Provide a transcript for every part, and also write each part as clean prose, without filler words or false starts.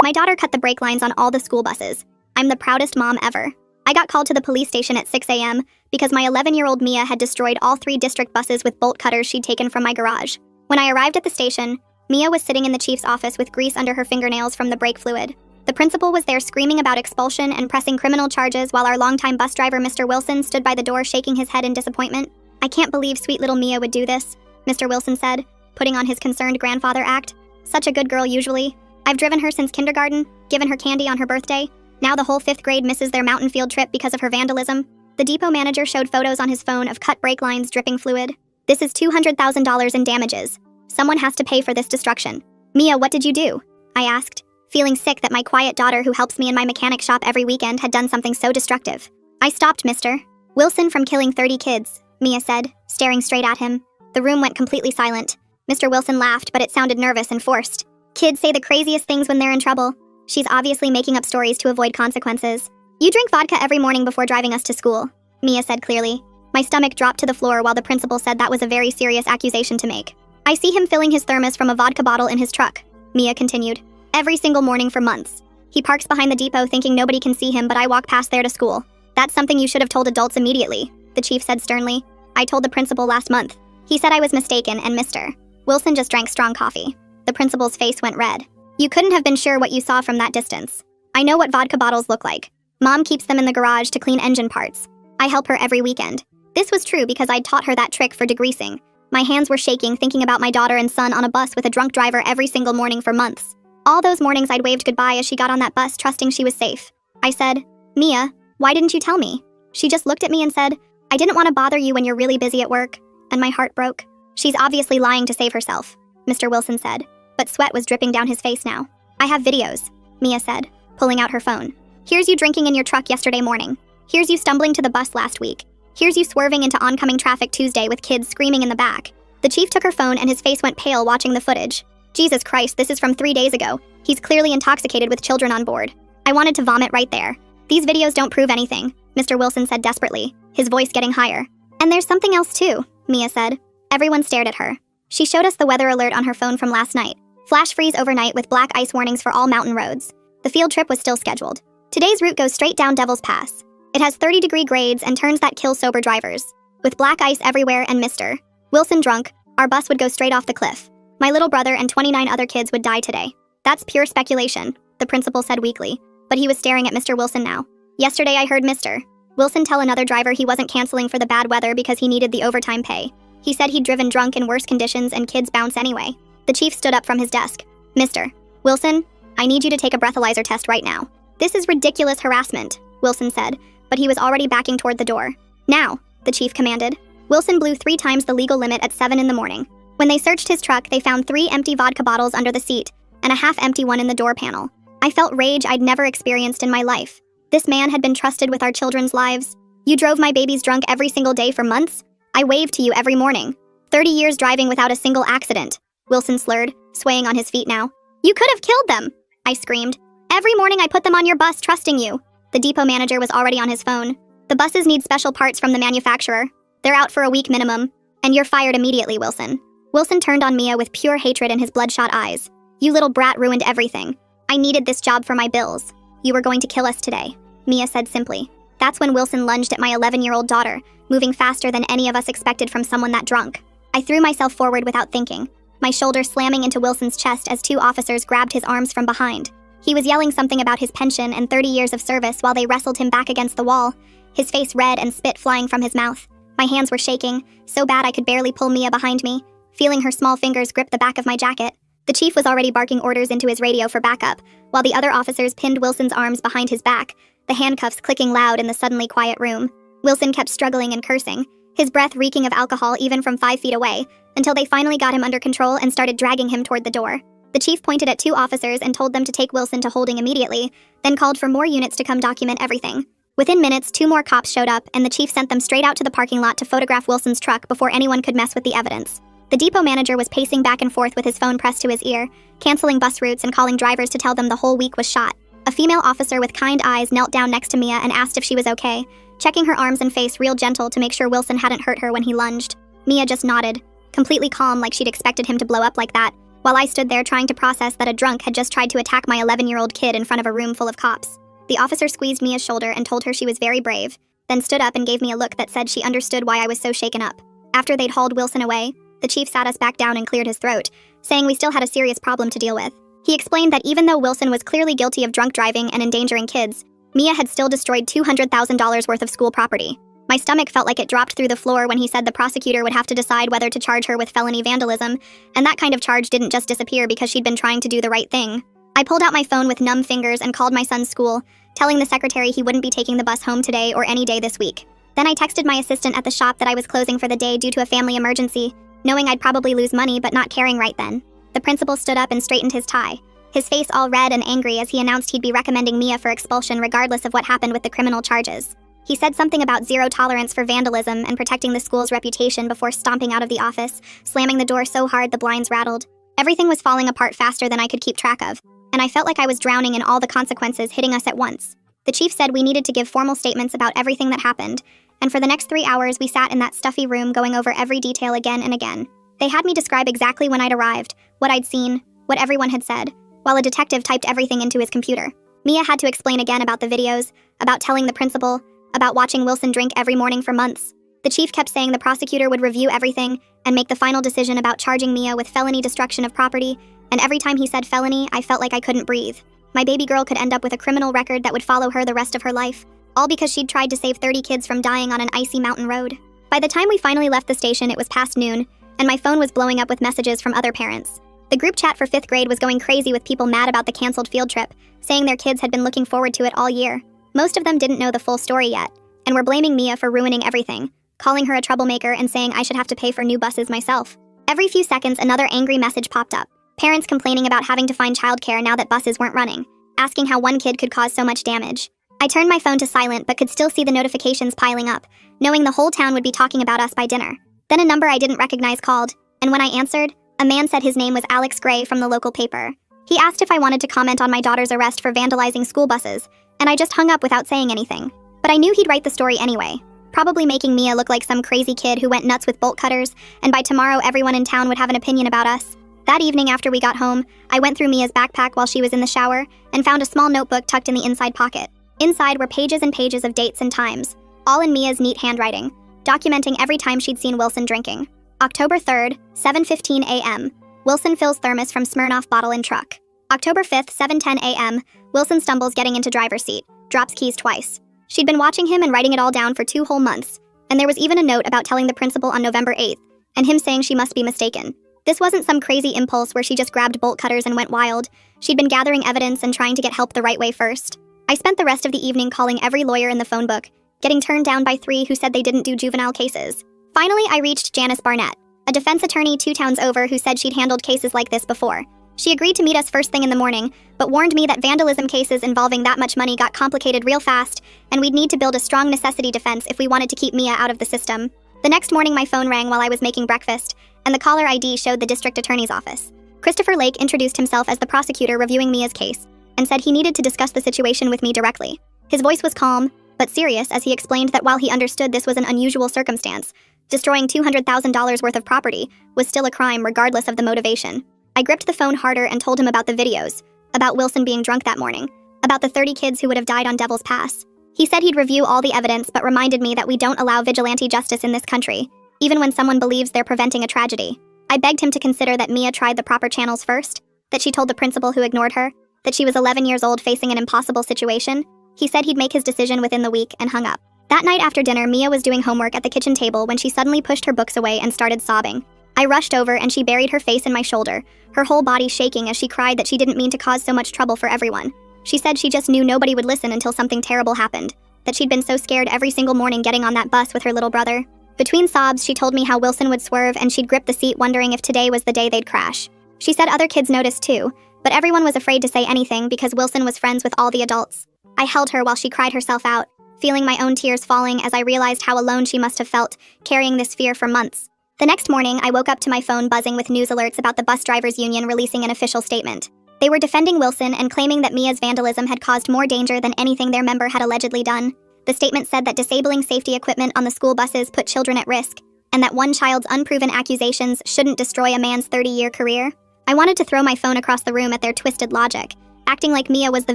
My daughter cut the brake lines on all the school buses. I'm the proudest mom ever. I got called to the police station at 6 a.m. because my 11-year-old Mia had destroyed all 3 district buses with bolt cutters she'd taken from my garage. When I arrived at the station, Mia was sitting in the chief's office with grease under her fingernails from the brake fluid. The principal was there screaming about expulsion and pressing criminal charges while our longtime bus driver, Mr. Wilson, stood by the door shaking his head in disappointment. "I can't believe sweet little Mia would do this," Mr. Wilson said, putting on his concerned grandfather act. "Such a good girl usually. I've driven her since kindergarten, given her candy on her birthday. Now the whole 5th grade misses their mountain field trip because of her vandalism." The depot manager showed photos on his phone of cut brake lines dripping fluid. "This is $200,000 in damages. Someone has to pay for this destruction." "Mia, what did you do?" I asked, feeling sick that my quiet daughter who helps me in my mechanic shop every weekend had done something so destructive. "I stopped Mr. Wilson from killing 30 kids, Mia said, staring straight at him. The room went completely silent. Mr. Wilson laughed, but it sounded nervous and forced. "Kids say the craziest things when they're in trouble. She's obviously making up stories to avoid consequences." "You drink vodka every morning before driving us to school," Mia said clearly. My stomach dropped to the floor while the principal said that was a very serious accusation to make. "I see him filling his thermos from a vodka bottle in his truck," Mia continued. "Every single morning for months. He parks behind the depot thinking nobody can see him, but I walk past there to school. That's something you should have told adults immediately," the chief said sternly. "I told the principal last month. He said I was mistaken, and Mr. Wilson just drank strong coffee." The principal's face went red. "You couldn't have been sure what you saw from that distance. I know what vodka bottles look like. Mom keeps them in the garage to clean engine parts. I help her every weekend." This was true because I'd taught her that trick for degreasing. My hands were shaking thinking about my daughter and son on a bus with a drunk driver every single morning for months. All those mornings I'd waved goodbye as she got on that bus trusting she was safe. I said, "Mia, why didn't you tell me?" She just looked at me and said, "I didn't want to bother you when you're really busy at work," and my heart broke. "She's obviously lying to save herself," Mr. Wilson said, but sweat was dripping down his face now. "I have videos," Mia said, pulling out her phone. "Here's you drinking in your truck yesterday morning. Here's you stumbling to the bus last week. Here's you swerving into oncoming traffic Tuesday with kids screaming in the back." The chief took her phone and his face went pale watching the footage. "Jesus Christ, this is from 3 days ago. He's clearly intoxicated with children on board." I wanted to vomit right there. "These videos don't prove anything," Mr. Wilson said desperately, his voice getting higher. "And there's something else too," Mia said. Everyone stared at her. She showed us the weather alert on her phone from last night. Flash freeze overnight with black ice warnings for all mountain roads. The field trip was still scheduled. Today's route goes straight down Devil's Pass. It has 30-degree grades and turns that kill sober drivers. With black ice everywhere and Mr. Wilson drunk, our bus would go straight off the cliff. My little brother and 29 other kids would die today. "That's pure speculation," the principal said weakly, but he was staring at Mr. Wilson now. "Yesterday I heard Mr. Wilson tell another driver he wasn't canceling for the bad weather because he needed the overtime pay. He said he'd driven drunk in worse conditions and kids bounce anyway." The chief stood up from his desk. "Mr. Wilson, I need you to take a breathalyzer test right now." "This is ridiculous harassment," Wilson said, but he was already backing toward the door. "Now," the chief commanded. Wilson blew 3 times the legal limit at 7 in the morning. When they searched his truck, they found 3 empty vodka bottles under the seat and a half-empty one in the door panel. I felt rage I'd never experienced in my life. This man had been trusted with our children's lives. "You drove my babies drunk every single day for months? I waved to you every morning. 30 years driving without a single accident," Wilson slurred, swaying on his feet now. "You could have killed them," I screamed. "Every morning I put them on your bus trusting you." The depot manager was already on his phone. "The buses need special parts from the manufacturer. They're out for a week minimum. And you're fired immediately, Wilson." Wilson turned on Mia with pure hatred in his bloodshot eyes. "You little brat ruined everything. I needed this job for my bills. You were going to kill us today," Mia said simply. That's when Wilson lunged at my 11-year-old daughter, moving faster than any of us expected from someone that drunk. I threw myself forward without thinking, my shoulder slamming into Wilson's chest as 2 officers grabbed his arms from behind. He was yelling something about his pension and 30 years of service while they wrestled him back against the wall, his face red and spit flying from his mouth. My hands were shaking, so bad I could barely pull Mia behind me, feeling her small fingers grip the back of my jacket. The chief was already barking orders into his radio for backup, while the other officers pinned Wilson's arms behind his back, the handcuffs clicking loud in the suddenly quiet room. Wilson kept struggling and cursing, his breath reeking of alcohol even from 5 feet away, until they finally got him under control and started dragging him toward the door. The chief pointed at 2 officers and told them to take Wilson to holding immediately, then called for more units to come document everything. Within minutes, 2 more cops showed up, and the chief sent them straight out to the parking lot to photograph Wilson's truck before anyone could mess with the evidence. The depot manager was pacing back and forth with his phone pressed to his ear, canceling bus routes and calling drivers to tell them the whole week was shot. A female officer with kind eyes knelt down next to Mia and asked if she was okay, checking her arms and face real gentle to make sure Wilson hadn't hurt her when he lunged. Mia just nodded, completely calm like she'd expected him to blow up like that. while I stood there trying to process that a drunk had just tried to attack my 11-year-old kid in front of a room full of cops. The officer squeezed Mia's shoulder and told her she was very brave, then stood up and gave me a look that said she understood why I was so shaken up. After they'd hauled Wilson away, the chief sat us back down and cleared his throat, saying we still had a serious problem to deal with. He explained that even though Wilson was clearly guilty of drunk driving and endangering kids, Mia had still destroyed $200,000 worth of school property. My stomach felt like it dropped through the floor when he said the prosecutor would have to decide whether to charge her with felony vandalism, and that kind of charge didn't just disappear because she'd been trying to do the right thing. I pulled out my phone with numb fingers and called my son's school, telling the secretary he wouldn't be taking the bus home today or any day this week. Then I texted my assistant at the shop that I was closing for the day due to a family emergency, knowing I'd probably lose money but not caring right then. The principal stood up and straightened his tie, his face all red and angry as he announced he'd be recommending Mia for expulsion regardless of what happened with the criminal charges. He said something about zero tolerance for vandalism and protecting the school's reputation before stomping out of the office, slamming the door so hard the blinds rattled. Everything was falling apart faster than I could keep track of, and I felt like I was drowning in all the consequences hitting us at once. The chief said we needed to give formal statements about everything that happened, and for the next 3 hours we sat in that stuffy room going over every detail again and again. They had me describe exactly when I'd arrived, what I'd seen, what everyone had said, while a detective typed everything into his computer. Mia had to explain again about the videos, about telling the principal, about watching Wilson drink every morning for months. The chief kept saying the prosecutor would review everything and make the final decision about charging Mia with felony destruction of property, and every time he said felony, I felt like I couldn't breathe. My baby girl could end up with a criminal record that would follow her the rest of her life, all because she'd tried to save 30 kids from dying on an icy mountain road. By the time we finally left the station, it was past noon, and my phone was blowing up with messages from other parents. The group chat for 5th grade was going crazy with people mad about the canceled field trip, saying their kids had been looking forward to it all year. Most of them didn't know the full story yet, and were blaming Mia for ruining everything, calling her a troublemaker and saying I should have to pay for new buses myself. Every few seconds, another angry message popped up. Parents complaining about having to find childcare now that buses weren't running, asking how one kid could cause so much damage. I turned my phone to silent but could still see the notifications piling up, knowing the whole town would be talking about us by dinner. Then a number I didn't recognize called, and when I answered, a man said his name was Alex Gray from the local paper. He asked if I wanted to comment on my daughter's arrest for vandalizing school buses, and I just hung up without saying anything. But I knew he'd write the story anyway, probably making Mia look like some crazy kid who went nuts with bolt cutters, and by tomorrow everyone in town would have an opinion about us. That evening after we got home, I went through Mia's backpack while she was in the shower and found a small notebook tucked in the inside pocket. Inside were pages and pages of dates and times, all in Mia's neat handwriting, documenting every time she'd seen Wilson drinking. October 3rd, 7:15 a.m. Wilson fills thermos from Smirnoff bottle in truck. October 5th, 7:10 a.m. Wilson stumbles getting into driver's seat, drops keys twice. She'd been watching him and writing it all down for 2 whole months, and there was even a note about telling the principal on November 8th, and him saying she must be mistaken. This wasn't some crazy impulse where she just grabbed bolt cutters and went wild. She'd been gathering evidence and trying to get help the right way first. I spent the rest of the evening calling every lawyer in the phone book, getting turned down by 3 who said they didn't do juvenile cases. Finally, I reached Janice Barnett, a defense attorney 2 towns over who said she'd handled cases like this before. She agreed to meet us first thing in the morning, but warned me that vandalism cases involving that much money got complicated real fast, and we'd need to build a strong necessity defense if we wanted to keep Mia out of the system. The next morning my phone rang while I was making breakfast, and the caller ID showed the district attorney's office. Christopher Lake introduced himself as the prosecutor reviewing Mia's case, and said he needed to discuss the situation with me directly. His voice was calm, but serious as he explained that while he understood this was an unusual circumstance, destroying $200,000 worth of property was still a crime regardless of the motivation. I gripped the phone harder and told him about the videos, about Wilson being drunk that morning, about the 30 kids who would have died on Devil's Pass. He said he'd review all the evidence but reminded me that we don't allow vigilante justice in this country, even when someone believes they're preventing a tragedy. I begged him to consider that Mia tried the proper channels first, that she told the principal who ignored her, that she was 11 years old facing an impossible situation. He said he'd make his decision within the week and hung up. That night after dinner, Mia was doing homework at the kitchen table when she suddenly pushed her books away and started sobbing. I rushed over and she buried her face in my shoulder, her whole body shaking as she cried that she didn't mean to cause so much trouble for everyone. She said she just knew nobody would listen until something terrible happened, that she'd been so scared every single morning getting on that bus with her little brother. Between sobs, she told me how Wilson would swerve and she'd grip the seat wondering if today was the day they'd crash. She said other kids noticed too, but everyone was afraid to say anything because Wilson was friends with all the adults. I held her while she cried herself out, feeling my own tears falling as I realized how alone she must have felt, carrying this fear for months. The next morning, I woke up to my phone buzzing with news alerts about the bus drivers union releasing an official statement. They were defending Wilson and claiming that Mia's vandalism had caused more danger than anything their member had allegedly done. The statement said that disabling safety equipment on the school buses put children at risk, and that one child's unproven accusations shouldn't destroy a man's 30-year career. I wanted to throw my phone across the room at their twisted logic, acting like Mia was the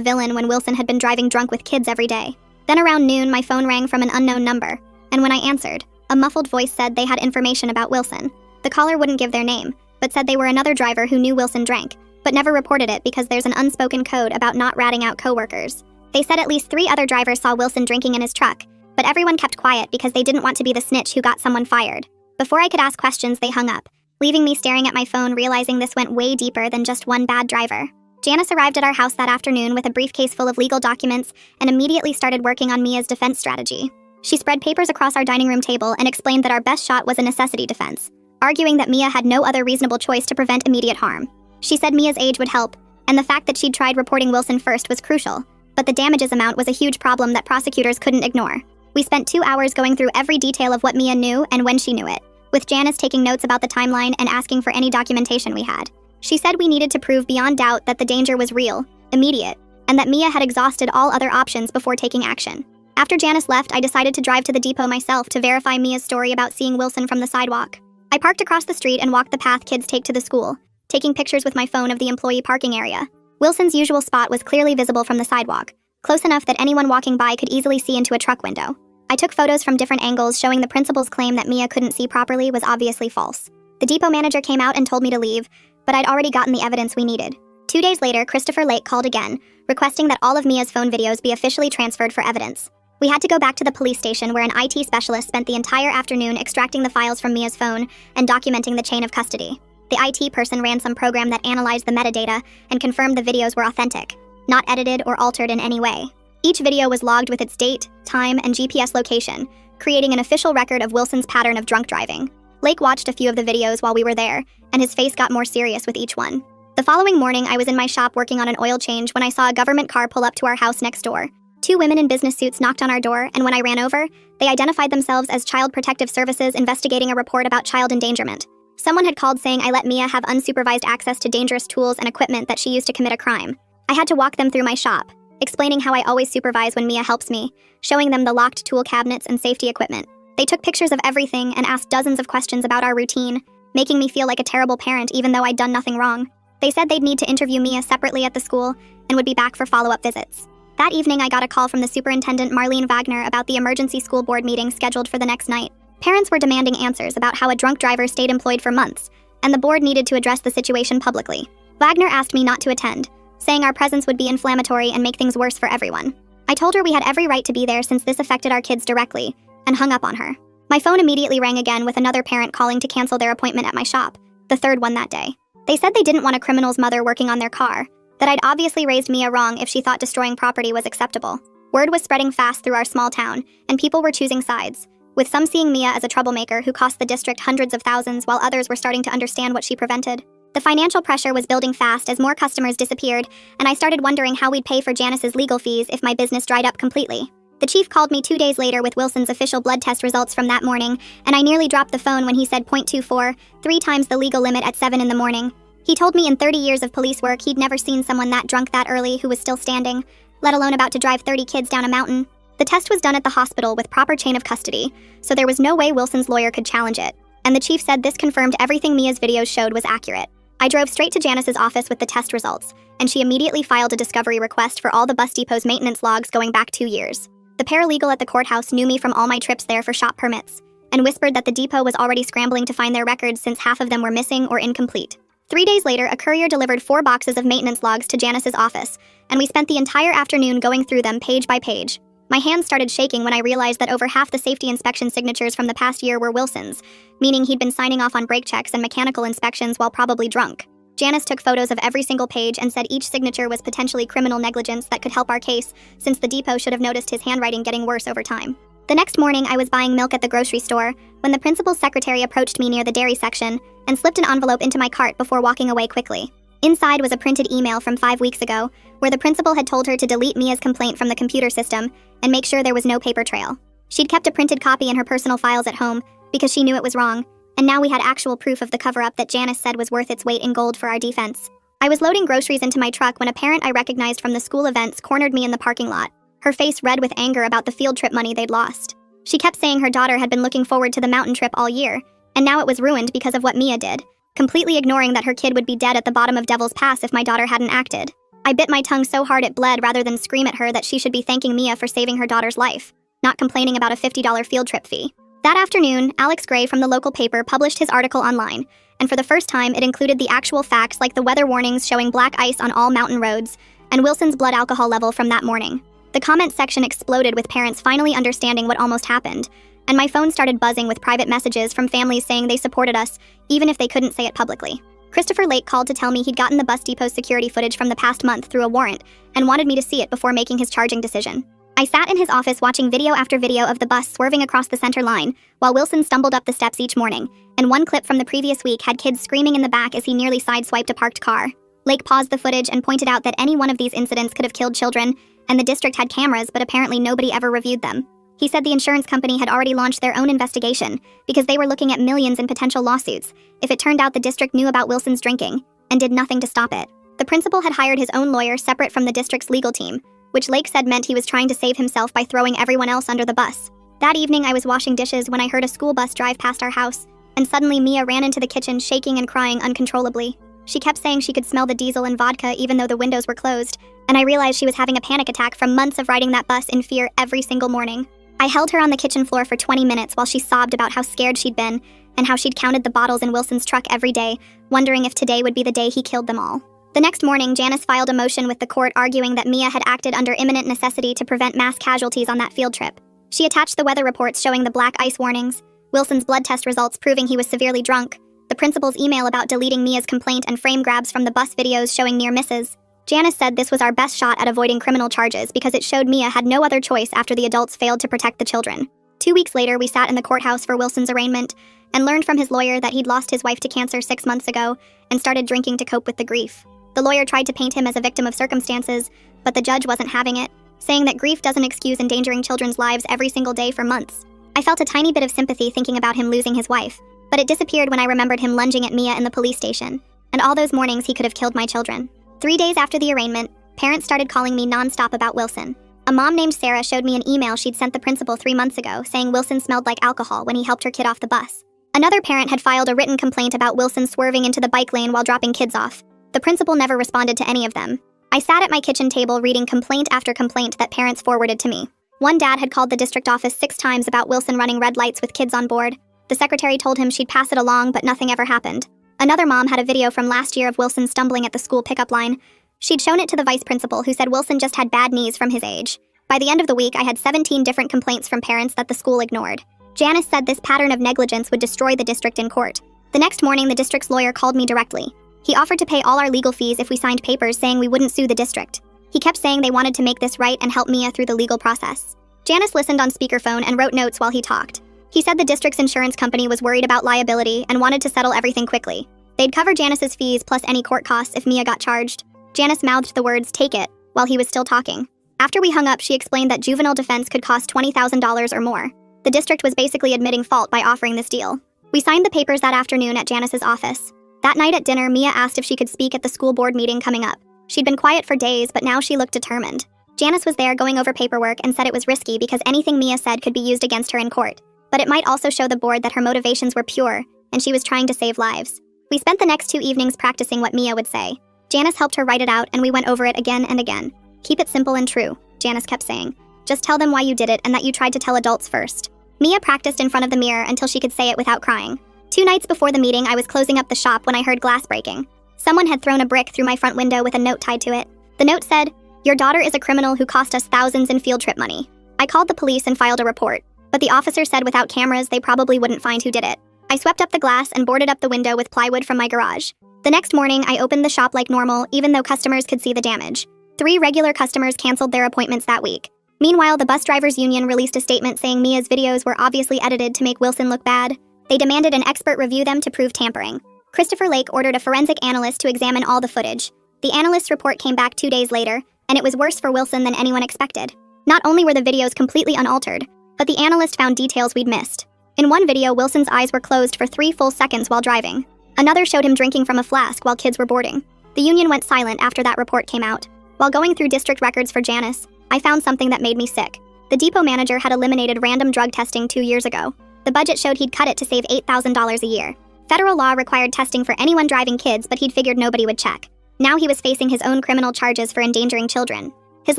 villain when Wilson had been driving drunk with kids every day. Then around noon, my phone rang from an unknown number, and when I answered, a muffled voice said they had information about Wilson. The caller wouldn't give their name, but said they were another driver who knew Wilson drank, but never reported it because there's an unspoken code about not ratting out coworkers. They said at least 3 other drivers saw Wilson drinking in his truck, but everyone kept quiet because they didn't want to be the snitch who got someone fired. Before I could ask questions, they hung up, leaving me staring at my phone, realizing this went way deeper than just one bad driver. Janice arrived at our house that afternoon with a briefcase full of legal documents and immediately started working on Mia's defense strategy. She spread papers across our dining room table and explained that our best shot was a necessity defense, arguing that Mia had no other reasonable choice to prevent immediate harm. She said Mia's age would help, and the fact that she'd tried reporting Wilson first was crucial, but the damages amount was a huge problem that prosecutors couldn't ignore. We spent 2 hours going through every detail of what Mia knew and when she knew it, with Janice taking notes about the timeline and asking for any documentation we had. She said we needed to prove beyond doubt that the danger was real, immediate, and that Mia had exhausted all other options before taking action. After Janice left, I decided to drive to the depot myself to verify Mia's story about seeing Wilson from the sidewalk. I parked across the street and walked the path kids take to the school, taking pictures with my phone of the employee parking area. Wilson's usual spot was clearly visible from the sidewalk, close enough that anyone walking by could easily see into a truck window. I took photos from different angles showing the principal's claim that Mia couldn't see properly was obviously false. The depot manager came out and told me to leave, but I'd already gotten the evidence we needed. 2 days later, Christopher Lake called again, requesting that all of Mia's phone videos be officially transferred for evidence. We had to go back to the police station where an IT specialist spent the entire afternoon extracting the files from Mia's phone and documenting the chain of custody. The IT person ran some program that analyzed the metadata and confirmed the videos were authentic, not edited or altered in any way. Each video was logged with its date, time, and GPS location, creating an official record of Wilson's pattern of drunk driving. Lake watched a few of the videos while we were there, and his face got more serious with each one. The following morning, I was in my shop working on an oil change when I saw a government car pull up to our house next door. 2 women in business suits knocked on our door, and when I ran over, they identified themselves as Child Protective Services investigating a report about child endangerment. Someone had called saying I let Mia have unsupervised access to dangerous tools and equipment that she used to commit a crime. I had to walk them through my shop, explaining how I always supervise when Mia helps me, showing them the locked tool cabinets and safety equipment. They took pictures of everything and asked dozens of questions about our routine, making me feel like a terrible parent even though I'd done nothing wrong. They said they'd need to interview Mia separately at the school and would be back for follow-up visits. That evening, I got a call from the superintendent, Marlene Wagner, about the emergency school board meeting scheduled for the next night. Parents were demanding answers about how a drunk driver stayed employed for months, and the board needed to address the situation publicly. Wagner asked me not to attend, saying our presence would be inflammatory and make things worse for everyone. I told her we had every right to be there since this affected our kids directly, and hung up on her. My phone immediately rang again with another parent calling to cancel their appointment at my shop, the 3rd one that day. They said they didn't want a criminal's mother working on their car, that I'd obviously raised Mia wrong if she thought destroying property was acceptable. Word was spreading fast through our small town, and people were choosing sides, with some seeing Mia as a troublemaker who cost the district hundreds of thousands while others were starting to understand what she prevented. The financial pressure was building fast as more customers disappeared, and I started wondering how we'd pay for Janice's legal fees if my business dried up completely. The chief called me 2 days later with Wilson's official blood test results from that morning, and I nearly dropped the phone when he said .24, 3 times the legal limit at 7 in the morning. He told me in 30 years of police work he'd never seen someone that drunk that early who was still standing, let alone about to drive 30 kids down a mountain. The test was done at the hospital with proper chain of custody, so there was no way Wilson's lawyer could challenge it, and the chief said this confirmed everything Mia's videos showed was accurate. I drove straight to Janice's office with the test results, and she immediately filed a discovery request for all the bus depot's maintenance logs going back 2 years. The paralegal at the courthouse knew me from all my trips there for shop permits, and whispered that the depot was already scrambling to find their records since half of them were missing or incomplete. 3 days later, a courier delivered 4 boxes of maintenance logs to Janice's office, and we spent the entire afternoon going through them page by page. My hands started shaking when I realized that over half the safety inspection signatures from the past year were Wilson's, meaning he'd been signing off on brake checks and mechanical inspections while probably drunk. Janice took photos of every single page and said each signature was potentially criminal negligence that could help our case, since the depot should have noticed his handwriting getting worse over time. The next morning, I was buying milk at the grocery store when the principal's secretary approached me near the dairy section and slipped an envelope into my cart before walking away quickly. Inside was a printed email from 5 weeks ago, where the principal had told her to delete Mia's complaint from the computer system and make sure there was no paper trail. She'd kept a printed copy in her personal files at home because she knew it was wrong, and now we had actual proof of the cover-up that Janice said was worth its weight in gold for our defense. I was loading groceries into my truck when a parent I recognized from the school events cornered me in the parking lot, her face red with anger about the field trip money they'd lost. She kept saying her daughter had been looking forward to the mountain trip all year, and now it was ruined because of what Mia did. completely ignoring that her kid would be dead at the bottom of Devil's Pass if my daughter hadn't acted. I bit my tongue so hard it bled rather than scream at her that she should be thanking Mia for saving her daughter's life, not complaining about a $50 field trip fee. That afternoon, Alex Gray from the local paper published his article online, and for the first time it included the actual facts like the weather warnings showing black ice on all mountain roads and Wilson's blood alcohol level from that morning. The comment section exploded with parents finally understanding what almost happened, and my phone started buzzing with private messages from families saying they supported us, even if they couldn't say it publicly. Christopher Lake called to tell me he'd gotten the bus depot's security footage from the past month through a warrant and wanted me to see it before making his charging decision. I sat in his office watching video after video of the bus swerving across the center line while Wilson stumbled up the steps each morning, and one clip from the previous week had kids screaming in the back as he nearly sideswiped a parked car. Lake paused the footage and pointed out that any one of these incidents could have killed children, and the district had cameras, but apparently nobody ever reviewed them. He said the insurance company had already launched their own investigation because they were looking at millions in potential lawsuits if it turned out the district knew about Wilson's drinking and did nothing to stop it. The principal had hired his own lawyer separate from the district's legal team, which Lake said meant he was trying to save himself by throwing everyone else under the bus. That evening, I was washing dishes when I heard a school bus drive past our house, and suddenly Mia ran into the kitchen shaking and crying uncontrollably. She kept saying she could smell the diesel and vodka even though the windows were closed, and I realized she was having a panic attack from months of riding that bus in fear every single morning. I held her on the kitchen floor for 20 minutes while she sobbed about how scared she'd been and how she'd counted the bottles in Wilson's truck every day, wondering if today would be the day he killed them all. The next morning, Janice filed a motion with the court arguing that Mia had acted under imminent necessity to prevent mass casualties on that field trip. She attached the weather reports showing the black ice warnings, Wilson's blood test results proving he was severely drunk, the principal's email about deleting Mia's complaint, and frame grabs from the bus videos showing near misses. Janice said this was our best shot at avoiding criminal charges because it showed Mia had no other choice after the adults failed to protect the children. 2 weeks later, we sat in the courthouse for Wilson's arraignment and learned from his lawyer that he'd lost his wife to cancer 6 months ago and started drinking to cope with the grief. The lawyer tried to paint him as a victim of circumstances, but the judge wasn't having it, saying that grief doesn't excuse endangering children's lives every single day for months. I felt a tiny bit of sympathy thinking about him losing his wife, but it disappeared when I remembered him lunging at Mia in the police station, and all those mornings he could have killed my children. 3 days after the arraignment, parents started calling me nonstop about Wilson. A mom named Sarah showed me an email she'd sent the principal 3 months ago saying Wilson smelled like alcohol when he helped her kid off the bus. Another parent had filed a written complaint about Wilson swerving into the bike lane while dropping kids off. The principal never responded to any of them. I sat at my kitchen table reading complaint after complaint that parents forwarded to me. One dad had called the district office 6 times about Wilson running red lights with kids on board. The secretary told him she'd pass it along, but nothing ever happened. Another mom had a video from last year of Wilson stumbling at the school pickup line. She'd shown it to the vice principal, who said Wilson just had bad knees from his age. By the end of the week, I had 17 different complaints from parents that the school ignored. Janice said this pattern of negligence would destroy the district in court. The next morning, the district's lawyer called me directly. He offered to pay all our legal fees if we signed papers saying we wouldn't sue the district. He kept saying they wanted to make this right and help Mia through the legal process. Janice listened on speakerphone and wrote notes while he talked. He said the district's insurance company was worried about liability and wanted to settle everything quickly. They'd cover Janice's fees plus any court costs if Mia got charged. Janice mouthed the words, "Take it," while he was still talking. After we hung up, she explained that juvenile defense could cost $20,000 or more. The district was basically admitting fault by offering this deal. We signed the papers that afternoon at Janice's office. That night at dinner, Mia asked if she could speak at the school board meeting coming up. She'd been quiet for days, but now she looked determined. Janice was there going over paperwork and said it was risky because anything Mia said could be used against her in court. But it might also show the board that her motivations were pure, and she was trying to save lives. We spent the next 2 evenings practicing what Mia would say. Janice helped her write it out, and we went over it again and again. "Keep it simple and true," Janice kept saying. "Just tell them why you did it and that you tried to tell adults first." Mia practiced in front of the mirror until she could say it without crying. 2 nights before the meeting, I was closing up the shop when I heard glass breaking. Someone had thrown a brick through my front window with a note tied to it. The note said, "Your daughter is a criminal who cost us thousands in field trip money." I called the police and filed a report, but the officer said without cameras, they probably wouldn't find who did it. I swept up the glass and boarded up the window with plywood from my garage. The next morning, I opened the shop like normal, even though customers could see the damage. 3 regular customers canceled their appointments that week. Meanwhile, the bus drivers union released a statement saying Mia's videos were obviously edited to make Wilson look bad. They demanded an expert review them to prove tampering. Christopher Lake ordered a forensic analyst to examine all the footage. The analyst's report came back 2 days later, and it was worse for Wilson than anyone expected. Not only were the videos completely unaltered, but the analyst found details we'd missed. In one video, Wilson's eyes were closed for 3 full seconds while driving. Another showed him drinking from a flask while kids were boarding. The union went silent after that report came out. While going through district records for Janice, I found something that made me sick. The depot manager had eliminated random drug testing 2 years ago. The budget showed he'd cut it to save $8,000 a year. Federal law required testing for anyone driving kids, but he'd figured nobody would check. Now he was facing his own criminal charges for endangering children. His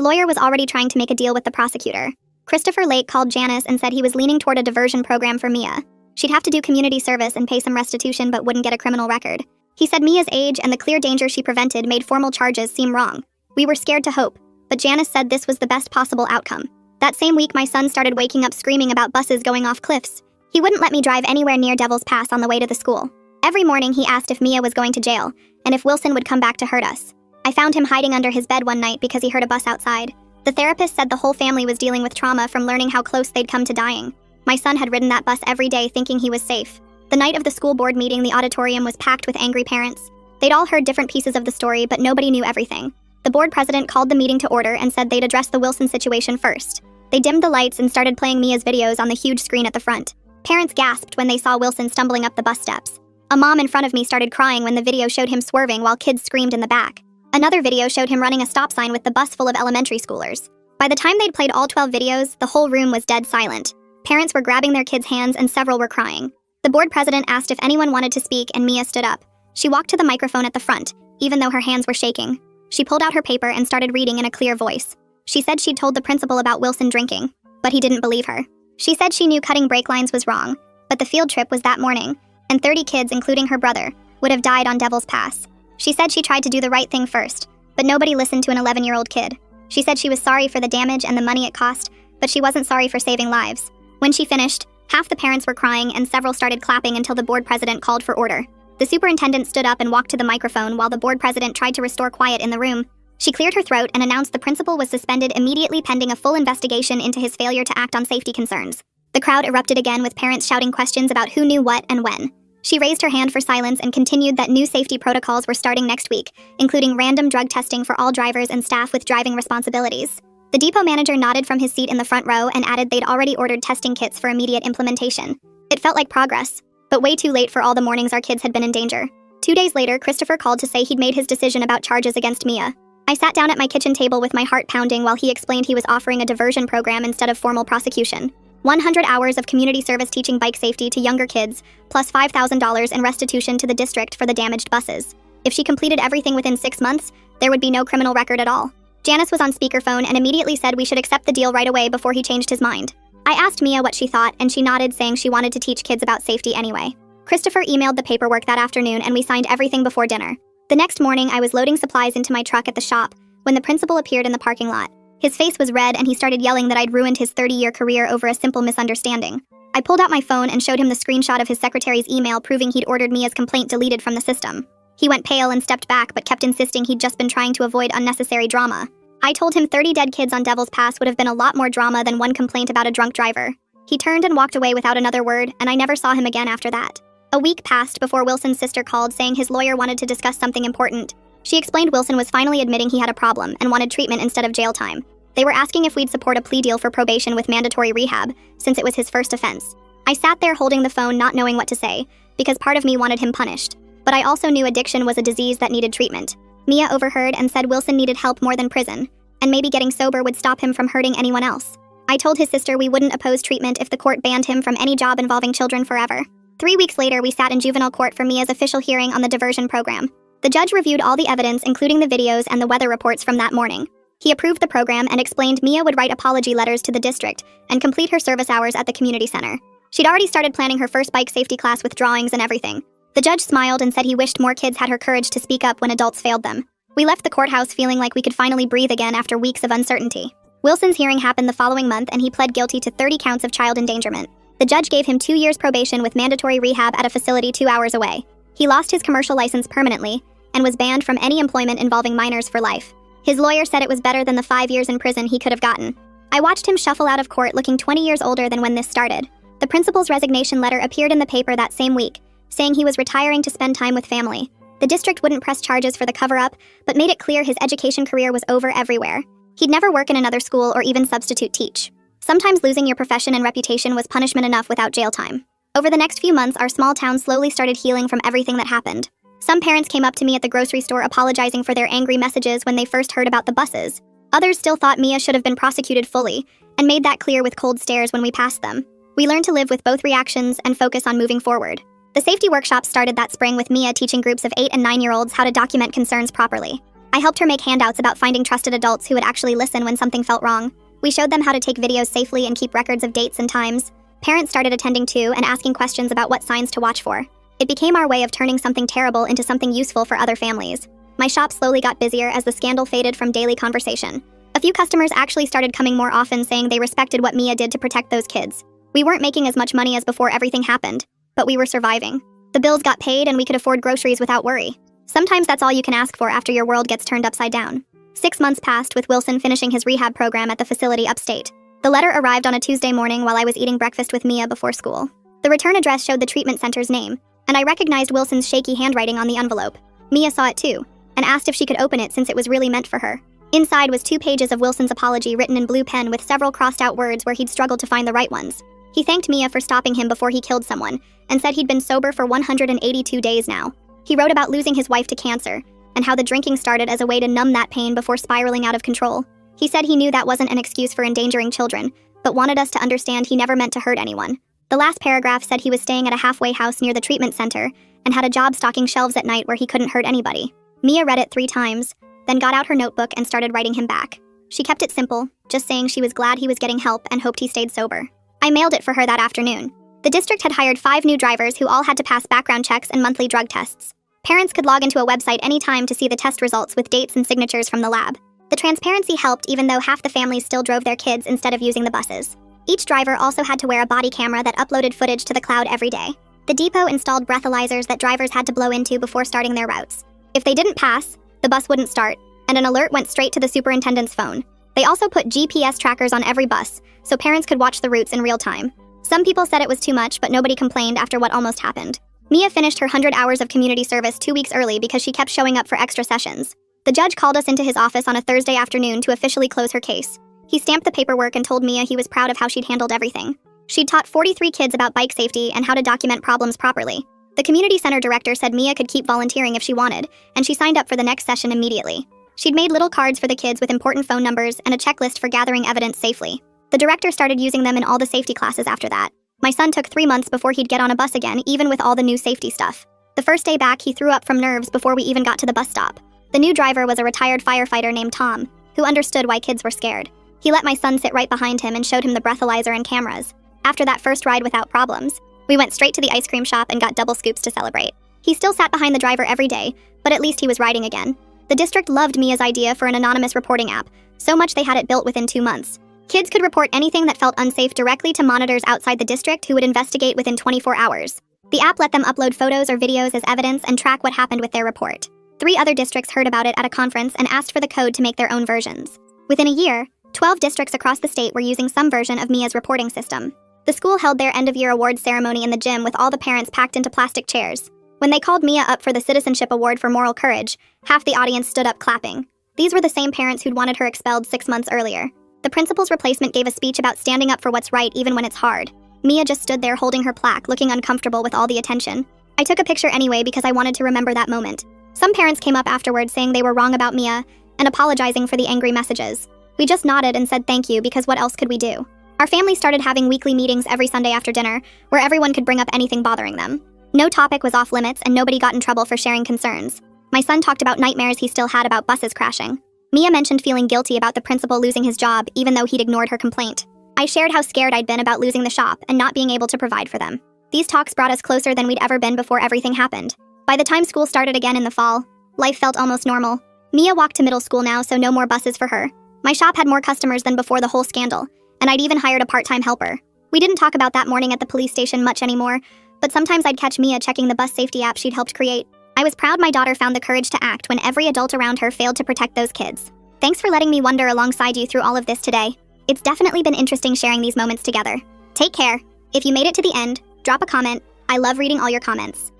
lawyer was already trying to make a deal with the prosecutor. Christopher Lake called Janice and said he was leaning toward a diversion program for Mia. She'd have to do community service and pay some restitution but wouldn't get a criminal record. He said Mia's age and the clear danger she prevented made formal charges seem wrong. We were scared to hope, but Janice said this was the best possible outcome. That same week, my son started waking up screaming about buses going off cliffs. He wouldn't let me drive anywhere near Devil's Pass on the way to the school. Every morning he asked if Mia was going to jail, and if Wilson would come back to hurt us. I found him hiding under his bed one night because he heard a bus outside. The therapist said the whole family was dealing with trauma from learning how close they'd come to dying. My son had ridden that bus every day thinking he was safe. The night of the school board meeting, the auditorium was packed with angry parents. They'd all heard different pieces of the story, but nobody knew everything. The board president called the meeting to order and said they'd address the Wilson situation first. They dimmed the lights and started playing Mia's videos on the huge screen at the front. Parents gasped when they saw Wilson stumbling up the bus steps. A mom in front of me started crying when the video showed him swerving while kids screamed in the back. Another video showed him running a stop sign with the bus full of elementary schoolers. By the time they'd played all 12 videos, the whole room was dead silent. Parents were grabbing their kids' hands and several were crying. The board president asked if anyone wanted to speak and Mia stood up. She walked to the microphone at the front, even though her hands were shaking. She pulled out her paper and started reading in a clear voice. She said she'd told the principal about Wilson drinking, but he didn't believe her. She said she knew cutting brake lines was wrong, but the field trip was that morning, and 30 kids, including her brother, would have died on Devil's Pass. She said she tried to do the right thing first, but nobody listened to an 11-year-old kid. She said she was sorry for the damage and the money it cost, but she wasn't sorry for saving lives. When she finished, half the parents were crying and several started clapping until the board president called for order. The superintendent stood up and walked to the microphone while the board president tried to restore quiet in the room. She cleared her throat and announced the principal was suspended immediately pending a full investigation into his failure to act on safety concerns. The crowd erupted again with parents shouting questions about who knew what and when. She raised her hand for silence and continued that new safety protocols were starting next week, including random drug testing for all drivers and staff with driving responsibilities. The depot manager nodded from his seat in the front row and added they'd already ordered testing kits for immediate implementation. It felt like progress, but way too late for all the mornings our kids had been in danger. 2 days later, Christopher called to say he'd made his decision about charges against Mia. I sat down at my kitchen table with my heart pounding while he explained he was offering a diversion program instead of formal prosecution. 100 hours of community service teaching bike safety to younger kids, plus $5,000 in restitution to the district for the damaged buses. If she completed everything within 6 months, there would be no criminal record at all. Janice was on speakerphone and immediately said we should accept the deal right away before he changed his mind. I asked Mia what she thought, and she nodded, saying she wanted to teach kids about safety anyway. Christopher emailed the paperwork that afternoon and we signed everything before dinner. The next morning, I was loading supplies into my truck at the shop when the principal appeared in the parking lot. His face was red and he started yelling that I'd ruined his 30-year career over a simple misunderstanding. I pulled out my phone and showed him the screenshot of his secretary's email proving he'd ordered Mia's complaint deleted from the system. He went pale and stepped back but kept insisting he'd just been trying to avoid unnecessary drama. I told him 30 dead kids on Devil's Pass would have been a lot more drama than one complaint about a drunk driver. He turned and walked away without another word, and I never saw him again after that. A week passed before Wilson's sister called saying his lawyer wanted to discuss something important. She explained Wilson was finally admitting he had a problem and wanted treatment instead of jail time. They were asking if we'd support a plea deal for probation with mandatory rehab, since it was his first offense. I sat there holding the phone not knowing what to say, because part of me wanted him punished. But I also knew addiction was a disease that needed treatment. Mia overheard and said Wilson needed help more than prison, and maybe getting sober would stop him from hurting anyone else. I told his sister we wouldn't oppose treatment if the court banned him from any job involving children forever. 3 weeks later, we sat in juvenile court for Mia's official hearing on the diversion program. The judge reviewed all the evidence, including the videos and the weather reports from that morning. He approved the program and explained Mia would write apology letters to the district and complete her service hours at the community center. She'd already started planning her first bike safety class with drawings and everything. The judge smiled and said he wished more kids had her courage to speak up when adults failed them. We left the courthouse feeling like we could finally breathe again after weeks of uncertainty. Wilson's hearing happened the following month and he pled guilty to 30 counts of child endangerment. The judge gave him 2 years probation with mandatory rehab at a facility 2 hours away. He lost his commercial license permanently and was banned from any employment involving minors for life. His lawyer said it was better than the 5 years in prison he could have gotten. I watched him shuffle out of court looking 20 years older than when this started. The principal's resignation letter appeared in the paper that same week, saying he was retiring to spend time with family. The district wouldn't press charges for the cover-up, but made it clear his education career was over everywhere. He'd never work in another school or even substitute teach. Sometimes losing your profession and reputation was punishment enough without jail time. Over the next few months, our small town slowly started healing from everything that happened. Some parents came up to me at the grocery store apologizing for their angry messages when they first heard about the buses. Others still thought Mia should have been prosecuted fully, and made that clear with cold stares when we passed them. We learned to live with both reactions and focus on moving forward. The safety workshop started that spring with Mia teaching groups of 8 and 9-year-olds how to document concerns properly. I helped her make handouts about finding trusted adults who would actually listen when something felt wrong. We showed them how to take videos safely and keep records of dates and times. Parents started attending too and asking questions about what signs to watch for. It became our way of turning something terrible into something useful for other families. My shop slowly got busier as the scandal faded from daily conversation. A few customers actually started coming more often, saying they respected what Mia did to protect those kids. We weren't making as much money as before everything happened, but we were surviving. The bills got paid and we could afford groceries without worry. Sometimes that's all you can ask for after your world gets turned upside down. 6 months passed with Wilson finishing his rehab program at the facility upstate. The letter arrived on a Tuesday morning while I was eating breakfast with Mia before school. The return address showed the treatment center's name, and I recognized Wilson's shaky handwriting on the envelope. Mia saw it too, and asked if she could open it since it was really meant for her. Inside was 2 pages of Wilson's apology written in blue pen with several crossed out words where he'd struggled to find the right ones. He thanked Mia for stopping him before he killed someone, and said he'd been sober for 182 days now. He wrote about losing his wife to cancer, and how the drinking started as a way to numb that pain before spiraling out of control. He said he knew that wasn't an excuse for endangering children, but wanted us to understand he never meant to hurt anyone. The last paragraph said he was staying at a halfway house near the treatment center, and had a job stocking shelves at night where he couldn't hurt anybody. Mia read it 3 times, then got out her notebook and started writing him back. She kept it simple, just saying she was glad he was getting help and hoped he stayed sober. I mailed it for her that afternoon. The district had hired 5 new drivers who all had to pass background checks and monthly drug tests. Parents could log into a website anytime to see the test results with dates and signatures from the lab. The transparency helped even though half the families still drove their kids instead of using the buses. Each driver also had to wear a body camera that uploaded footage to the cloud every day. The depot installed breathalyzers that drivers had to blow into before starting their routes. If they didn't pass, the bus wouldn't start, and an alert went straight to the superintendent's phone. They also put GPS trackers on every bus, so parents could watch the routes in real time. Some people said it was too much, but nobody complained after what almost happened. Mia finished her 100 hours of community service 2 weeks early because she kept showing up for extra sessions. The judge called us into his office on a Thursday afternoon to officially close her case. He stamped the paperwork and told Mia he was proud of how she'd handled everything. She'd taught 43 kids about bike safety and how to document problems properly. The community center director said Mia could keep volunteering if she wanted, and she signed up for the next session immediately. She'd made little cards for the kids with important phone numbers and a checklist for gathering evidence safely. The director started using them in all the safety classes after that. My son took 3 months before he'd get on a bus again, even with all the new safety stuff. The first day back, he threw up from nerves before we even got to the bus stop. The new driver was a retired firefighter named Tom, who understood why kids were scared. He let my son sit right behind him and showed him the breathalyzer and cameras. After that first ride without problems, we went straight to the ice cream shop and got double scoops to celebrate. He still sat behind the driver every day, but at least he was riding again. The district loved Mia's idea for an anonymous reporting app, so much they had it built within 2 months. Kids could report anything that felt unsafe directly to monitors outside the district who would investigate within 24 hours. The app let them upload photos or videos as evidence and track what happened with their report. 3 other districts heard about it at a conference and asked for the code to make their own versions. Within a year, 12 districts across the state were using some version of Mia's reporting system. The school held their end-of-year awards ceremony in the gym with all the parents packed into plastic chairs. When they called Mia up for the Citizenship Award for Moral Courage, half the audience stood up clapping. These were the same parents who'd wanted her expelled 6 months earlier. The principal's replacement gave a speech about standing up for what's right even when it's hard. Mia just stood there holding her plaque, looking uncomfortable with all the attention. I took a picture anyway because I wanted to remember that moment. Some parents came up afterwards saying they were wrong about Mia and apologizing for the angry messages. We just nodded and said thank you because what else could we do? Our family started having weekly meetings every Sunday after dinner where everyone could bring up anything bothering them. No topic was off limits and nobody got in trouble for sharing concerns. My son talked about nightmares he still had about buses crashing. Mia mentioned feeling guilty about the principal losing his job even though he'd ignored her complaint. I shared how scared I'd been about losing the shop and not being able to provide for them. These talks brought us closer than we'd ever been before everything happened. By the time school started again in the fall, life felt almost normal. Mia walked to middle school now, so no more buses for her. My shop had more customers than before the whole scandal, and I'd even hired a part-time helper. We didn't talk about that morning at the police station much anymore, but sometimes I'd catch Mia checking the bus safety app she'd helped create. I was proud my daughter found the courage to act when every adult around her failed to protect those kids. Thanks for letting me wonder alongside you through all of this today. It's definitely been interesting sharing these moments together. Take care. If you made it to the end, drop a comment. I love reading all your comments.